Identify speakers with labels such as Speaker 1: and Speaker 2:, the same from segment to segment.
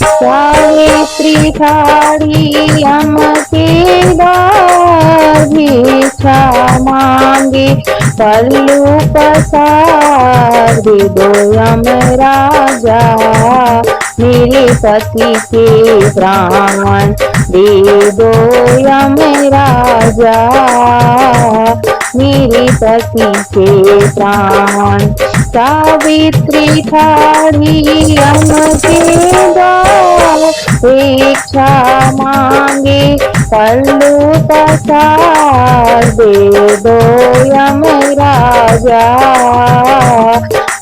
Speaker 1: सावित्री ठाड़ी यम के द्वार भिक्षा मांगे पल्लू पसार दे दो यम राजा मेरे पति के प्राण दे दो यम राजा मेरे पति के प्राण। सावित्री ठाड़ी यम के द्वार भिक्षा मांगे पल्लू पसार दे दो यम राजा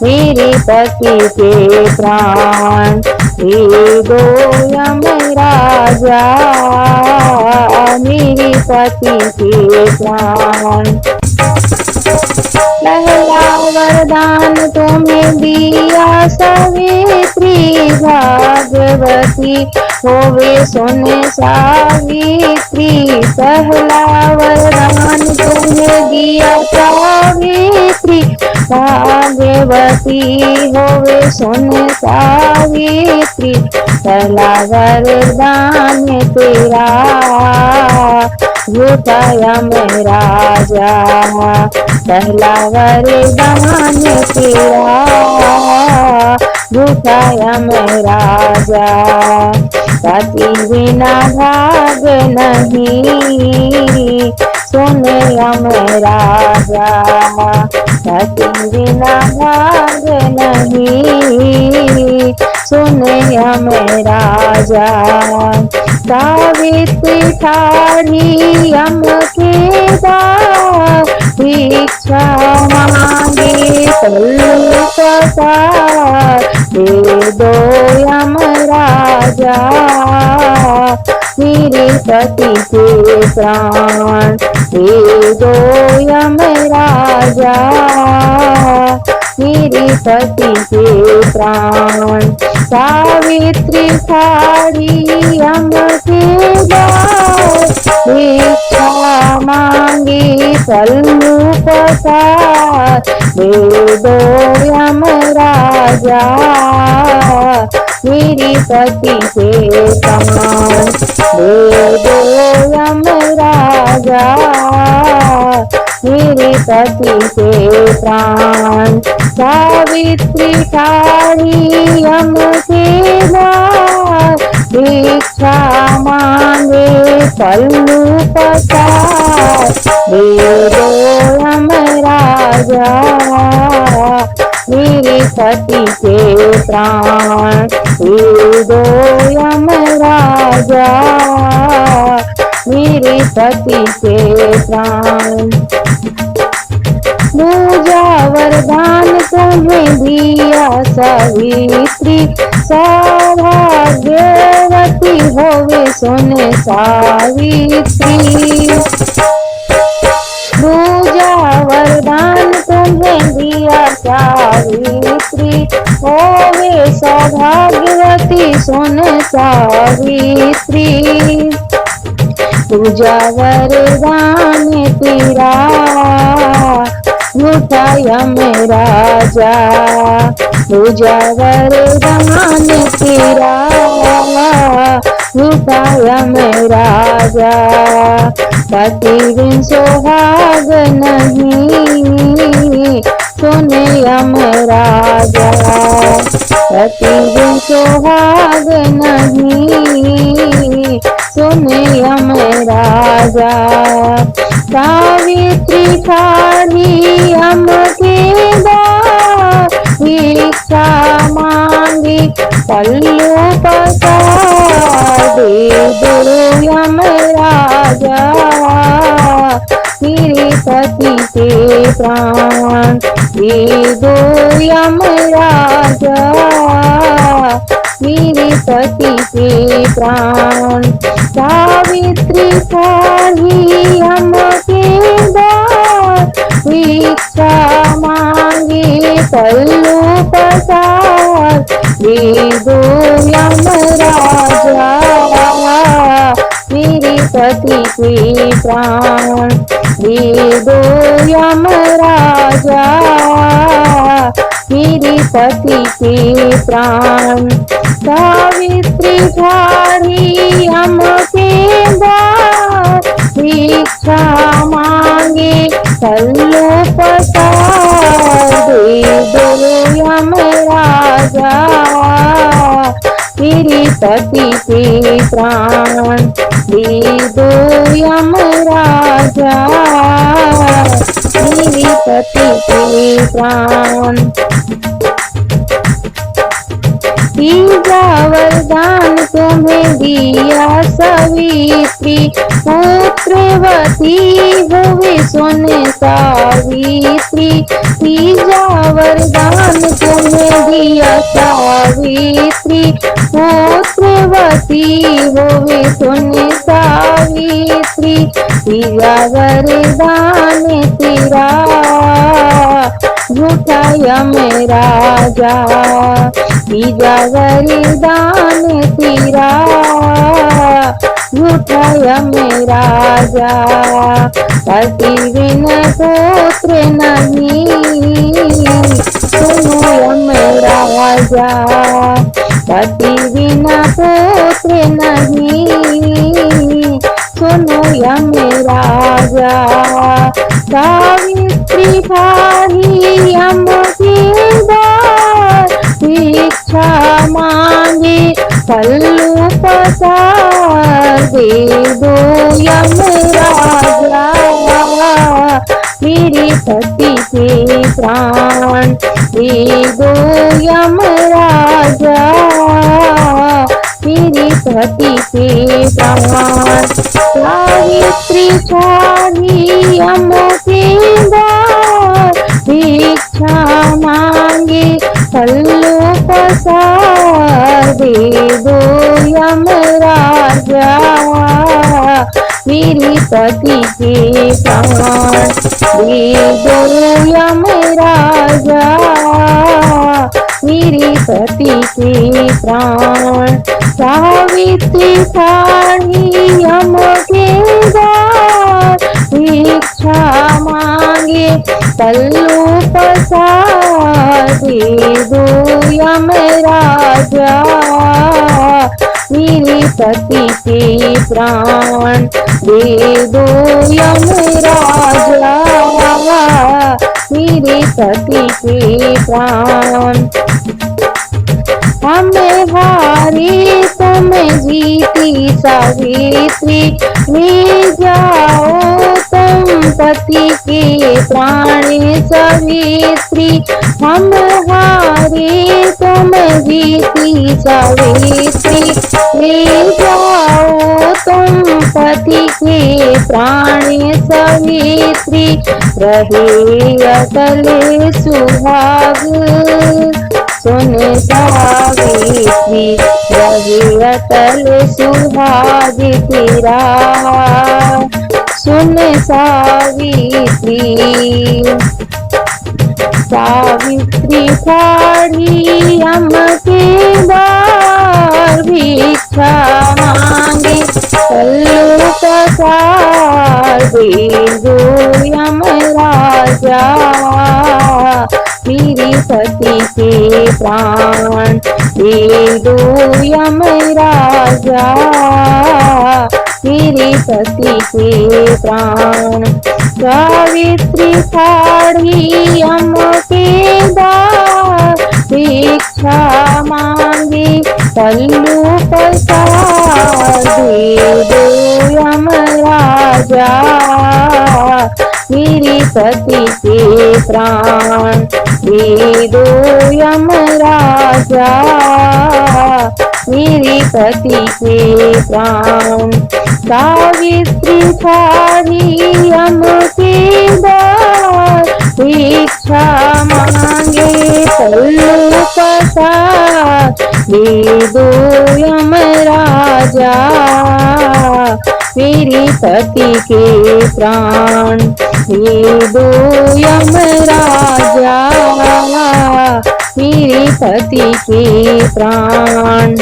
Speaker 1: मेरे पति के प्राण दे दो यम राजा मेरे पति के प्राण। पहला वरदान तुम्हें दिया सावित्री भागवती होवे सुन सावित्री। पहला वरदान तुम्हें दिया सावित्री भागवती होवे सुन सावित्री। पहला वरदान तेरा झूठा यम राजा पहला वरदान तेरा झूठा यम राजा। पति बिना भाग नहीं सुन यम राजा पति बिना भाग नहीं सुन यम राजा। सावित्री ठाड़ी यम के द्वार भिक्षा मांगे पल्लू पसार दे दो यम राजा मेरे पति के प्राण दे दो यम राजा मेरे पति के प्राण। सावित्री ठाड़ी यम के द्वार भिक्षा मांगे पल्लू पसार दे दो यम राजा मेरी पति के प्राण दे दो यम राजा मेरे पति के प्राण। सावित्री ठाड़ी यम के द्वार भिक्षा मांगे पल्लू पसार दे दो यम राजा मेरे पति के प्राण दे दो यम राजा मेरे पति के प्राण। दूजा वरदान तुम्हें दिया सावित्री सौभाग्यवती होवे सुन सावित्री। दूजा वरदान तुम्हें दिया सावित्री होवे सौभाग्यवती सुन सावित्री। दूजा वरदान तेरा झूठा यम राजा दूजा वरदान तेरा झूठा यम राजा। पति बिन सुहाग नहीं सुन यम राजा पति बिन सुहाग नहीं सुन यम राजा। सावित्री ठाड़ी यम के द्वार भिक्षा मांगी पल्लू पसार दे दो यम राजा मेरे पति के प्राण दे दो यम राजा मेरे पति के प्राण। सावित्री ठाड़ी यम के द्वार भिक्षा मांगे पल्लू पसार दे दो यम राजा मेरे पति के प्राण दे दो यम राजा मेरे पति के प्राण। सावित्री ठाड़ी हमके द्वार, भिक्षा मांगे पल्लू पसार, दे दो यमराजा मेरे पति के प्राण, दे दो यमराजा मेरे पति के प्राण। तीजा वरदान तुम्हें दिया सवित्री, पुत्रवती हुई सुन सावित्री। तीजा वरदान तुम्हें दिया सावित्री, पुत्रवती हुई सुन सावित्री। तीजा वरदान तेरा झूठा यमराजा, तीजा वरदान तेरा झूठा यमराजा। पति बिन पुत्र नहीं, सुनो यमराजा, पति बिन पुत्र नहीं, सुनो यमराजा। सावित्री ठाड़ी हमके द्वार, भिक्षा मांगे पल्लू पसार, दे दो यमराजा मेरे पति के प्राण, दे दो यमराजा मेरे पति के प्राण। सावित्री ठाड़ी हमके द्वार, भिक्षा मांगे पल्लू पसार, दे दो यमराजा मेरे पति के प्राण, दे दो यमराजा मेरे पति के प्राण। सावित्री ठाड़ी हमके द्वार, भिक्षा मांगे पल्लू पसार, दे दो यमराजा मेरे पति के प्राण, दे दो यमराजा मेरे पति के प्राण। हमें हारी तुम जीती सावित्री, ले जाओ तुम पति के प्राण सावित्री। हम हारे तुम जीती सावित्री, ले जाओ तुम पति के प्राण सावित्री। रहे अटल सुहाग सुन सावित्री, रहे अटल सुहाग तेरा सुन सावित्री। सावित्री ठाड़ी हमके द्वार, भिक्षा मांगे पल्लू पसार, दे दो यमराजा मेरे पति के प्राण, दे दो यमराजा मेरे पति के प्राण। सावित्री ठाड़ी हमके द्वार, भिक्षा मांगे पल्लू पसार, दे दो यमराजा मेरे पति के प्राण, दे दो यमराजा मेरे पति के प्राण। सावित्री ठाड़ी हमके द्वार, भिक्षा मांगे पल्लू पसार, दे दो यमराजा मेरे पति के प्राण, दे दो यमराजा मेरे पति के प्राण।